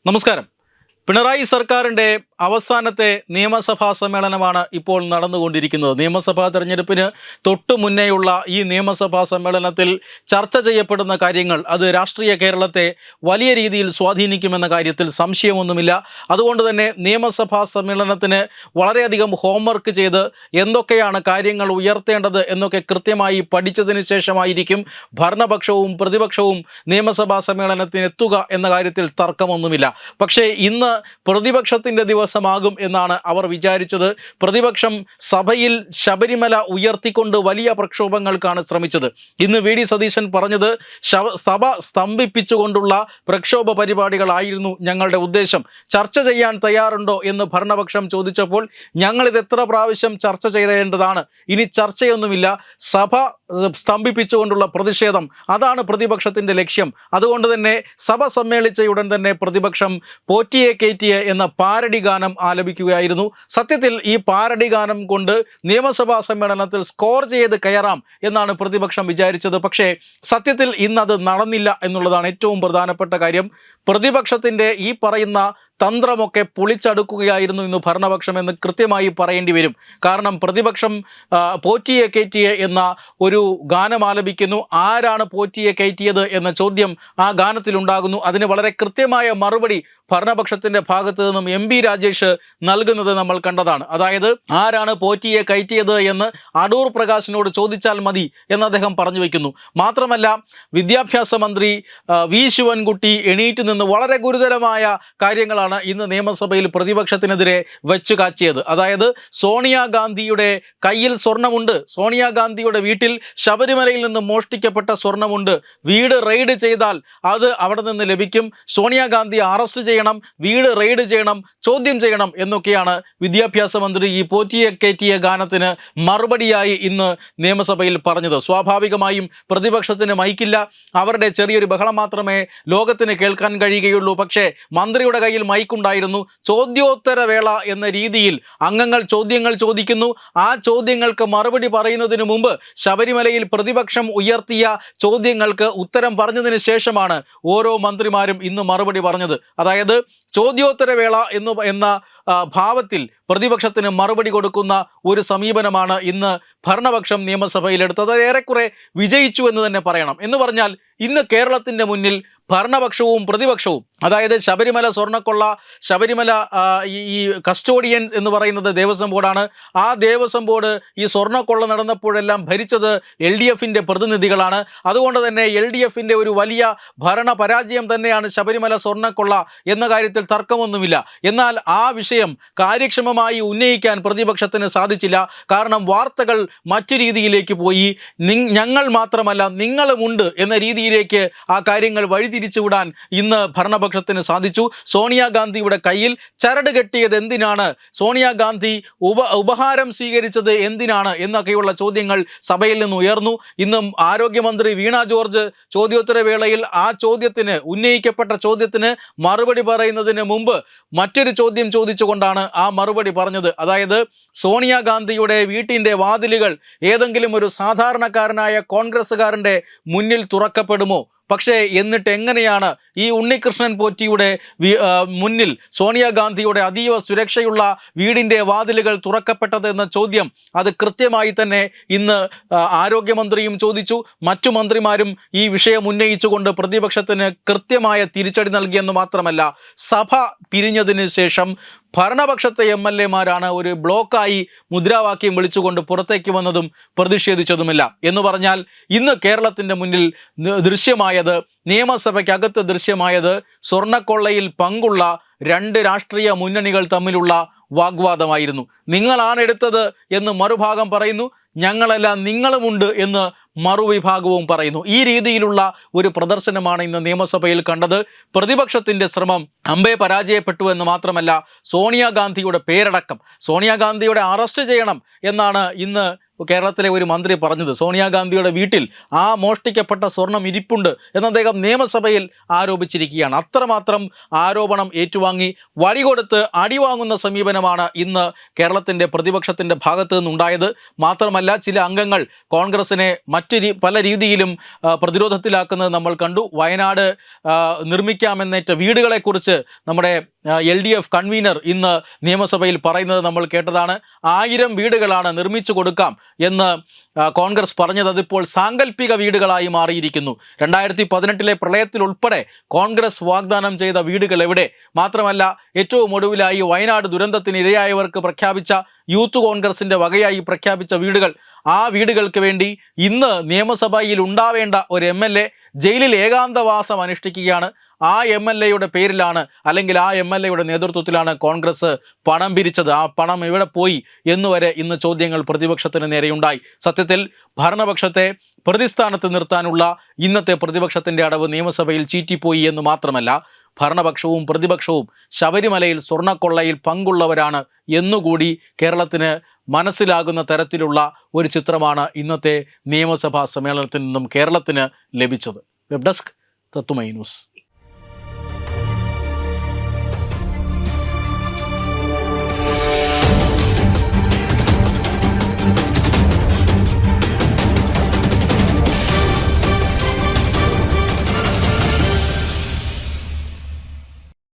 നമസ്കാരം. പിണറായി സർക്കാരിൻ്റെ അവസാനത്തെ നിയമസഭാ സമ്മേളനമാണ് ഇപ്പോൾ നടന്നുകൊണ്ടിരിക്കുന്നത്. നിയമസഭാ തെരഞ്ഞെടുപ്പിന് തൊട്ടു മുന്നേയുള്ള ഈ നിയമസഭാ സമ്മേളനത്തിൽ ചർച്ച ചെയ്യപ്പെടുന്ന കാര്യങ്ങൾ അത് രാഷ്ട്രീയ കേരളത്തെ വലിയ രീതിയിൽ സ്വാധീനിക്കുമെന്ന കാര്യത്തിൽ സംശയമൊന്നുമില്ല. അതുകൊണ്ട് തന്നെ നിയമസഭാ സമ്മേളനത്തിന് വളരെയധികം ഹോംവർക്ക് ചെയ്ത് എന്തൊക്കെയാണ് കാര്യങ്ങൾ ഉയർത്തേണ്ടത് എന്നൊക്കെ കൃത്യമായി പഠിച്ചതിന് ശേഷമായിരിക്കും ഭരണപക്ഷവും പ്രതിപക്ഷവും നിയമസഭാ സമ്മേളനത്തിന് എത്തുക എന്ന കാര്യത്തിൽ തർക്കമൊന്നുമില്ല. പക്ഷേ ഇന്ന് പ്രതിപക്ഷത്തിൻ്റെ ദിവസമാകും എന്നാണ് അവർ വിചാരിച്ചത്. പ്രതിപക്ഷം സഭയിൽ ശബരിമല ഉയർത്തിക്കൊണ്ട് വലിയ പ്രക്ഷോഭങ്ങൾക്കാണ് ശ്രമിച്ചത്. ഇന്ന് വി ഡി സതീശൻ പറഞ്ഞത് സഭ സ്തംഭിപ്പിച്ചുകൊണ്ടുള്ള പ്രക്ഷോഭ പരിപാടികളായിരുന്നു ഞങ്ങളുടെ ഉദ്ദേശം. ചർച്ച ചെയ്യാൻ തയ്യാറുണ്ടോ എന്ന് ഭരണപക്ഷം ചോദിച്ചപ്പോൾ ഞങ്ങളിത് എത്ര പ്രാവശ്യം ചർച്ച ചെയ്തേണ്ടതാണ്, ഇനി ചർച്ചയൊന്നുമില്ല, സഭ സ്തംഭിപ്പിച്ചുകൊണ്ടുള്ള പ്രതിഷേധം അതാണ് പ്രതിപക്ഷത്തിൻ്റെ ലക്ഷ്യം. അതുകൊണ്ട് തന്നെ സഭ സമ്മേളിച്ചയുടൻ തന്നെ പ്രതിപക്ഷം പോറ്റിയെ കയറ്റിയെ എന്ന പാരഡി ഗാനം ആലപിക്കുകയായിരുന്നു. സത്യത്തിൽ ഈ പാരഡി ഗാനം കൊണ്ട് നിയമസഭാ സമ്മേളനത്തിൽ സ്കോർ ചെയ്ത് കയറാം എന്നാണ് പ്രതിപക്ഷം വിചാരിച്ചത്. പക്ഷേ സത്യത്തിൽ ഇന്നത് നടന്നില്ല എന്നുള്ളതാണ് ഏറ്റവും പ്രധാനപ്പെട്ട കാര്യം. പ്രതിപക്ഷത്തിൻ്റെ ഈ പറയുന്ന തന്ത്രമൊക്കെ പൊളിച്ചടുക്കുകയായിരുന്നു ഇന്ന് ഭരണപക്ഷം എന്ന് കൃത്യമായി പറയേണ്ടി വരും. കാരണം പ്രതിപക്ഷം പോറ്റിയെ കയറ്റിയെ എന്ന ഒരു ഗാനം ആലപിക്കുന്നു. ആരാണ് പോറ്റിയെ കയറ്റിയത് എന്ന ചോദ്യം ആ ഗാനത്തിലുണ്ടാകുന്നു. അതിന് വളരെ കൃത്യമായ മറുപടി ഭരണപക്ഷത്തിൻ്റെ ഭാഗത്തു നിന്നും MP രാജേഷ് നൽകുന്നത് നമ്മൾ കണ്ടതാണ്. അതായത് ആരാണ് പോറ്റിയെ കയറ്റിയത് എന്ന് അടൂർ പ്രകാശിനോട് ചോദിച്ചാൽ മതി എന്ന് അദ്ദേഹം പറഞ്ഞു വയ്ക്കുന്നു. മാത്രമല്ല വിദ്യാഭ്യാസ മന്ത്രി വി ശിവൻകുട്ടി എണീറ്റ് നിന്ന് വളരെ ഗുരുതരമായ കാര്യങ്ങളാണ് ഇന്ന് നിയമസഭയിൽ പ്രതിപക്ഷത്തിനെതിരെ വെച്ചു കാച്ചിയത്. അതായത് സോണിയാഗാന്ധിയുടെ കയ്യിൽ സ്വർണമുണ്ട്, സോണിയാഗാന്ധിയുടെ വീട്ടിൽ ശബരിമലയിൽ നിന്ന് മോഷ്ടിക്കപ്പെട്ട സ്വർണമുണ്ട്, വീട് റെയ്ഡ് ചെയ്താൽ അത് അവിടെ നിന്ന് ലഭിക്കും, സോണിയാഗാന്ധി അറസ്റ്റ് ചെയ്യണം, വീട് റെയ്ഡ് ചെയ്യണം, ചോദ്യം ചെയ്യണം എന്നൊക്കെയാണ് വിദ്യാഭ്യാസ മന്ത്രി ഈ പോറ്റിയെ കയറ്റിയ ഗാനത്തിന് മറുപടിയായി ഇന്ന് നിയമസഭയിൽ പറഞ്ഞത്. സ്വാഭാവികമായും പ്രതിപക്ഷത്തിന് മൈക്കില്ല, അവരുടെ ചെറിയൊരു ബഹളം മാത്രമേ ലോകത്തിന് കേൾക്കാൻ കഴിയുകയുള്ളൂ. പക്ഷേ മന്ത്രിയുടെ കയ്യിൽ മൈക്കുണ്ടായിരുന്നു. ചോദ്യോത്തര വേള എന്ന രീതിയിൽ അംഗങ്ങൾ ചോദ്യങ്ങൾ ചോദിക്കുന്നു. ആ ചോദ്യങ്ങൾക്ക് മറുപടി പറയുന്നതിന് മുമ്പ് ശബരിമലയിൽ പ്രതിപക്ഷം ഉയർത്തിയ ചോദ്യങ്ങൾക്ക് ഉത്തരം പറഞ്ഞതിന് ശേഷമാണ് ഓരോ മന്ത്രിമാരും ഇന്ന് മറുപടി പറഞ്ഞത്. അതായത് ചോദ്യോത്തര വേള എന്ന ഭാവത്തിൽ പ്രതിപക്ഷത്തിന് മറുപടി കൊടുക്കുന്ന ഒരു സമീപനമാണ് ഇന്ന് ഭരണപക്ഷം നിയമസഭയിലെടുത്തത്. ഏറെക്കുറെ വിജയിച്ചു എന്ന് തന്നെ പറയണം. എന്ന് പറഞ്ഞാൽ ഇന്ന് കേരളത്തിൻ്റെ മുന്നിൽ ഭരണപക്ഷവും പ്രതിപക്ഷവും, അതായത് ശബരിമല സ്വർണ്ണക്കൊള്ള, ശബരിമല ഈ കസ്റ്റോഡിയൻ എന്ന് പറയുന്നത് ദേവസ്വം ബോർഡാണ്. ആ ദേവസ്വം ബോർഡ് ഈ സ്വർണ്ണക്കൊള്ള നടന്നപ്പോഴെല്ലാം ഭരിച്ചത് LDFിൻ്റെ പ്രതിനിധികളാണ്. അതുകൊണ്ട് തന്നെ LDFിൻ്റെ ഒരു വലിയ ഭരണ പരാജയം തന്നെയാണ് ശബരിമല സ്വർണ്ണക്കൊള്ള എന്ന കാര്യത്തിൽ തർക്കമൊന്നുമില്ല. എന്നാൽ ആ വിഷയം കാര്യക്ഷമമായി ഉന്നയിക്കാൻ പ്രതിപക്ഷത്തിന് സാധിച്ചില്ല. കാരണം വാർത്തകൾ മറ്റു രീതിയിലേക്ക് പോയി. ഞങ്ങൾ മാത്രമല്ല നിങ്ങളുമുണ്ട് എന്ന രീതിയിലേക്ക് ആ കാര്യങ്ങൾ വഴിതിരിച്ചുവിടാൻ ഇന്ന് ഭരണപക്ഷത്തിന് സാധിച്ചു. സോണിയാഗാന്ധിയുടെ കയ്യിൽ ചരട് കെട്ടിയത് എന്തിനാണ്, സോണിയാഗാന്ധി ഉപഹാരം സ്വീകരിച്ചത് എന്തിനാണ് എന്നൊക്കെയുള്ള ചോദ്യങ്ങൾ സഭയിൽ നിന്ന് ഉയർന്നു. ഇന്നും ആരോഗ്യമന്ത്രി വീണ ജോർജ് ചോദ്യോത്തര വേളയിൽ ആ ചോദ്യത്തിന്, ഉന്നയിക്കപ്പെട്ട ചോദ്യത്തിന് മറുപടി പറയുന്നതിന് മുമ്പ് മറ്റൊരു ചോദ്യം ചോദിച്ചുകൊണ്ടാണ് ആ മറുപടി പറഞ്ഞത്. അതായത് സോണിയാഗാന്ധിയുടെ വീട്ടിൻ്റെ വാതിലുകൾ ഏതെങ്കിലും ഒരു സാധാരണക്കാരനായ കോൺഗ്രസ്സുകാരൻ്റെ മുന്നിൽ തുറക്കപ്പെടുമോ? പക്ഷേ എന്നിട്ട് എങ്ങനെയാണ് ഈ ഉണ്ണികൃഷ്ണൻ പോറ്റിയുടെ മുന്നിൽ സോണിയാഗാന്ധിയുടെ അതീവ സുരക്ഷയുള്ള വീടിൻ്റെ വാതിലുകൾ തുറക്കപ്പെട്ടത് എന്ന ചോദ്യം അത് കൃത്യമായി തന്നെ ഇന്ന് ആരോഗ്യമന്ത്രിയും ചോദിച്ചു. മറ്റു മന്ത്രിമാരും ഈ വിഷയം ഉന്നയിച്ചുകൊണ്ട് പ്രതിപക്ഷത്തിന് കൃത്യമായ തിരിച്ചടി നൽകിയെന്ന് മാത്രമല്ല, സഭ പിരിഞ്ഞതിന് ശേഷം ഭരണപക്ഷത്തെ MLA-മാരാണ് ഒരു ബ്ലോക്കായി മുദ്രാവാക്യം വിളിച്ചുകൊണ്ട് പുറത്തേക്ക് വന്നതും പ്രതിഷേധിച്ചതുമില്ല. എന്ന് പറഞ്ഞാൽ ഇന്ന് കേരളത്തിൻ്റെ മുന്നിൽ ദൃശ്യമായത്, നിയമസഭയ്ക്കകത്ത് ദൃശ്യമായത് സ്വർണ്ണക്കൊള്ളയിൽ പങ്കുള്ള രണ്ട് രാഷ്ട്രീയ മുന്നണികൾ തമ്മിലുള്ള വാഗ്വാദമായിരുന്നു. നിങ്ങളാണ് എടുത്തത് എന്ന് മറുഭാഗം പറയുന്നു, ഞങ്ങളല്ല നിങ്ങളുമുണ്ട് എന്ന് മറുവിഭാഗവും പറയുന്നു. ഈ രീതിയിലുള്ള ഒരു പ്രദർശനമാണ് ഇന്ന് നിയമസഭയിൽ കണ്ടത്. പ്രതിപക്ഷത്തിൻ്റെ ശ്രമം അമ്പേ പരാജയപ്പെട്ടു എന്ന് മാത്രമല്ല, സോണിയാഗാന്ധിയുടെ പേരടക്കം, സോണിയാഗാന്ധിയുടെ അറസ്റ്റ് ചെയ്യണം എന്നാണ് ഇന്ന് കേരളത്തിലെ ഒരു മന്ത്രി പറഞ്ഞത്. സോണിയാഗാന്ധിയുടെ വീട്ടിൽ ആ മോഷ്ടിക്കപ്പെട്ട സ്വർണം ഇരിപ്പുണ്ട് എന്ന് അദ്ദേഹം നിയമസഭയിൽ ആരോപിച്ചിരിക്കുകയാണ്. അത്രമാത്രം ആരോപണം ഏറ്റുവാങ്ങി വടികൊടുത്ത് അടിവാങ്ങുന്ന സമീപനമാണ് ഇന്ന് കേരളത്തിൻ്റെ പ്രതിപക്ഷത്തിൻ്റെ ഭാഗത്തു നിന്നുണ്ടായത്. മാത്രമല്ല ചില അംഗങ്ങൾ കോൺഗ്രസിനെ പല രീതിയിലും പ്രതിരോധത്തിലാക്കുന്നത് നമ്മൾ കണ്ടു. വയനാട് നിർമ്മിക്കാമെന്നേറ്റ വീടുകളെക്കുറിച്ച് നമ്മുടെ LDF കൺവീനർ ഇന്ന് നിയമസഭയിൽ പറയുന്നത് നമ്മൾ കേട്ടതാണ്. 1000 വീടുകളാണ് നിർമ്മിച്ചു കൊടുക്കാം എന്ന് കോൺഗ്രസ് പറഞ്ഞത് അതിപ്പോൾ സാങ്കല്പിക വീടുകളായി മാറിയിരിക്കുന്നു. 2018 പ്രളയത്തിൽ ഉൾപ്പെടെ കോൺഗ്രസ് വാഗ്ദാനം ചെയ്ത വീടുകൾ എവിടെ? മാത്രമല്ല ഏറ്റവും ഒടുവിലായി വയനാട് ദുരന്തത്തിന് ഇരയായവർക്ക് പ്രഖ്യാപിച്ച യൂത്ത് കോൺഗ്രസിന്റെ വകയായി പ്രഖ്യാപിച്ച വീടുകൾ, ആ വീടുകൾക്ക് വേണ്ടി ഇന്ന് നിയമസഭയിൽ ഉണ്ടാവേണ്ട ഒരു MLA ജയിലിൽ ഏകാന്തവാസം അനുഷ്ഠിക്കുകയാണ്. ആ MLAയുടെ പേരിലാണ്, അല്ലെങ്കിൽ ആ MLAയുടെ നേതൃത്വത്തിലാണ് കോൺഗ്രസ് പണം പിരിച്ചത്. ആ പണം എവിടെ പോയി എന്നുവരെ ഇന്ന് ചോദ്യങ്ങൾ പ്രതിപക്ഷത്തിന് നേരെയുണ്ടായി. സത്യത്തിൽ ഭരണപക്ഷത്തെ പ്രതിസ്ഥാനത്ത് നിർത്താനുള്ള ഇന്നത്തെ പ്രതിപക്ഷത്തിൻ്റെ അടവ് നിയമസഭയിൽ ചീറ്റിപ്പോയി എന്ന് മാത്രമല്ല, ഭരണപക്ഷവും പ്രതിപക്ഷവും ശബരിമലയിൽ സ്വർണ്ണക്കൊള്ളയിൽ പങ്കുള്ളവരാണ് എന്നുകൂടി കേരളത്തിന് മനസ്സിലാകുന്ന തരത്തിലുള്ള ഒരു ചിത്രമാണ് ഇന്നത്തെ നിയമസഭാ സമ്മേളനത്തിൽ നിന്നും കേരളത്തിന് ലഭിച്ചത്. വെബ് ഡെസ്ക് തത്തുമൈ ന്യൂസ്.